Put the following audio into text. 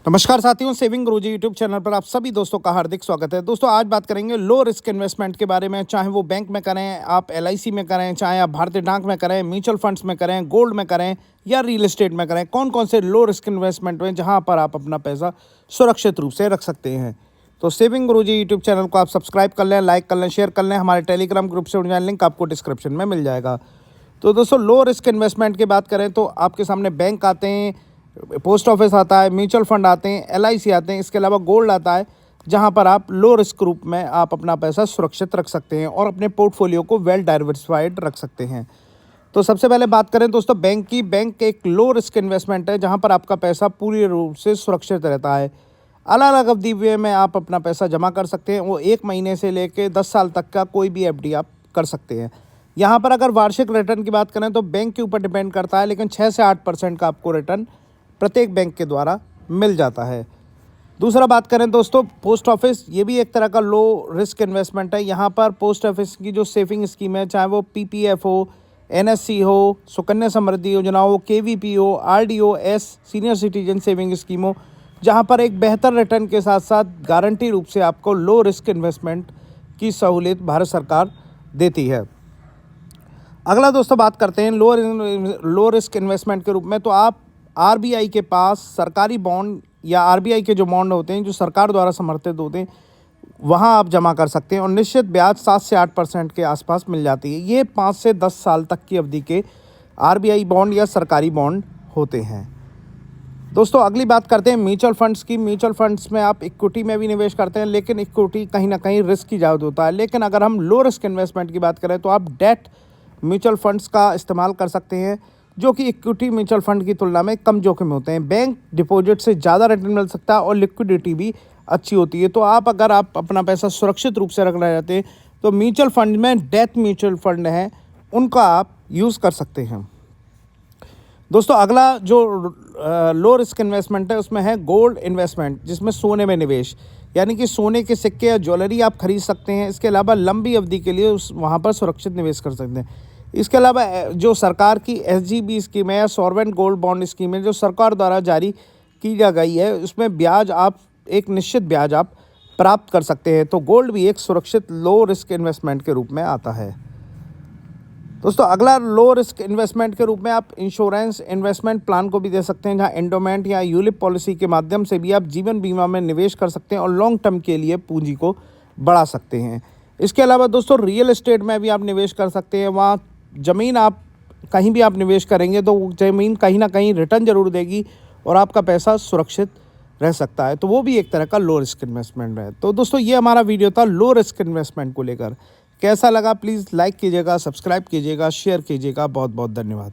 नमस्कार साथियों, सेविंग गुरुजी YouTube channel पर आप सभी दोस्तों का हार्दिक स्वागत है। दोस्तों आज बात करेंगे लो रिस्क इन्वेस्टमेंट के बारे में। चाहे वो बैंक में करें, आप एलआईसी में करें, चाहे आप भारतीय डाक में करें, म्यूचुअल फंड्स में करें, गोल्ड में करें या रियल एस्टेट में करें, कौन कौन से लो रिस्क इन्वेस्टमेंट में जहां पर आप अपना पैसा सुरक्षित रूप से रख सकते हैं। तो सेविंग गुरुजी यूट्यूब चैनल को आप सब्सक्राइब कर लें, लाइक कर लें, शेयर कर लें। हमारे टेलीग्राम ग्रुप से जुड़ जाए, लिंक आपको डिस्क्रिप्शन में मिल जाएगा। तो दोस्तों लो रिस्क इन्वेस्टमेंट की बात करें तो आपके सामने बैंक आते हैं, पोस्ट ऑफिस आता है, म्यूचुअल फंड आते हैं, एलआईसी आते हैं, इसके अलावा गोल्ड आता है, जहां पर आप लो रिस्क ग्रुप में आप अपना पैसा सुरक्षित रख सकते हैं और अपने पोर्टफोलियो को वेल डाइवर्सिफाइड रख सकते हैं। तो सबसे पहले बात करें दोस्तों बैंक की। बैंक एक लो रिस्क इन्वेस्टमेंट है जहां पर आपका पैसा पूरी रूप से सुरक्षित रहता है। अलग अलग अवधि में आप अपना पैसा जमा कर सकते हैं। वो 1 महीने से लेकर 10 साल तक का कोई भी एफडी आप कर सकते हैं। यहाँ पर अगर वार्षिक रिटर्न की बात करें तो बैंक के ऊपर डिपेंड करता है, लेकिन 6 से 8% का आपको रिटर्न प्रत्येक बैंक के द्वारा मिल जाता है। दूसरा बात करें दोस्तों पोस्ट ऑफिस, ये भी एक तरह का लो रिस्क इन्वेस्टमेंट है। यहाँ पर पोस्ट ऑफिस की जो सेविंग स्कीम है, चाहे वो पीपीएफ हो, एनएससी हो, सुकन्या समृद्धि योजना हो, केवीपी हो, RDO, S senior citizen saving scheme हो, जहाँ पर एक बेहतर रिटर्न के साथ साथ गारंटी रूप से आपको लो रिस्क इन्वेस्टमेंट की सहूलियत भारत सरकार देती है। अगला दोस्तों बात करते हैं लो रिस्क इन्वेस्टमेंट के रूप में। तो आप आरबीआई के पास सरकारी बॉन्ड या आरबीआई के जो बॉन्ड होते हैं जो सरकार द्वारा समर्थित होते हैं, वहां आप जमा कर सकते हैं और निश्चित ब्याज 7 से 8% के आसपास मिल जाती है। ये 5 से 10 साल तक की अवधि के आरबीआई बॉन्ड या सरकारी बॉन्ड होते हैं। दोस्तों अगली बात करते हैं म्यूचुअल फंड्स की। म्यूचुअल फंड्स में आप इक्विटी में भी निवेश करते हैं, लेकिन इक्विटी कहीं ना कहीं रिस्क की ज़्यादा होता है। लेकिन अगर हम लो रिस्क इन्वेस्टमेंट की बात करें तो आप डेट म्यूचुअल फंड्स का इस्तेमाल कर सकते हैं, जो कि इक्विटी म्यूचुअल फंड की तुलना में कम जोखिम होते हैं। बैंक डिपॉजिट से ज़्यादा रिटर्न मिल सकता है और लिक्विडिटी भी अच्छी होती है। तो अगर आप अपना पैसा सुरक्षित रूप से रखना चाहते हैं तो म्यूचुअल फंड में डेथ म्यूचुअल फंड हैं, उनका आप यूज़ कर सकते हैं। दोस्तों अगला जो लो रिस्क इन्वेस्टमेंट है उसमें है गोल्ड इन्वेस्टमेंट, जिसमें सोने में निवेश, यानी कि सोने के सिक्के या ज्वेलरी आप खरीद सकते हैं। इसके अलावा लंबी अवधि के लिए वहाँ पर सुरक्षित निवेश कर सकते हैं। इसके अलावा जो सरकार की एसजीबी स्कीम है या सॉवरेन गोल्ड बॉन्ड स्कीम है, जो सरकार द्वारा जारी की जा गई है, उसमें ब्याज आप एक निश्चित ब्याज आप प्राप्त कर सकते हैं। तो गोल्ड भी एक सुरक्षित लो रिस्क इन्वेस्टमेंट के रूप में आता है। दोस्तों अगला लो रिस्क इन्वेस्टमेंट के रूप में आप इंश्योरेंस इन्वेस्टमेंट प्लान को भी दे सकते हैं, जहां एंडोमेंट या यूलिप पॉलिसी के माध्यम से भी आप जीवन बीमा में निवेश कर सकते हैं और लॉन्ग टर्म के लिए पूंजी को बढ़ा सकते हैं। इसके अलावा दोस्तों रियल एस्टेट में भी आप निवेश कर सकते हैं। वहाँ ज़मीन आप कहीं भी आप निवेश करेंगे तो ज़मीन कहीं ना कहीं रिटर्न ज़रूर देगी और आपका पैसा सुरक्षित रह सकता है। तो वो भी एक तरह का लो रिस्क इन्वेस्टमेंट है। तो दोस्तों ये हमारा वीडियो था लो रिस्क इन्वेस्टमेंट को लेकर। कैसा लगा प्लीज़ लाइक कीजिएगा, सब्सक्राइब कीजिएगा, शेयर कीजिएगा। बहुत बहुत धन्यवाद।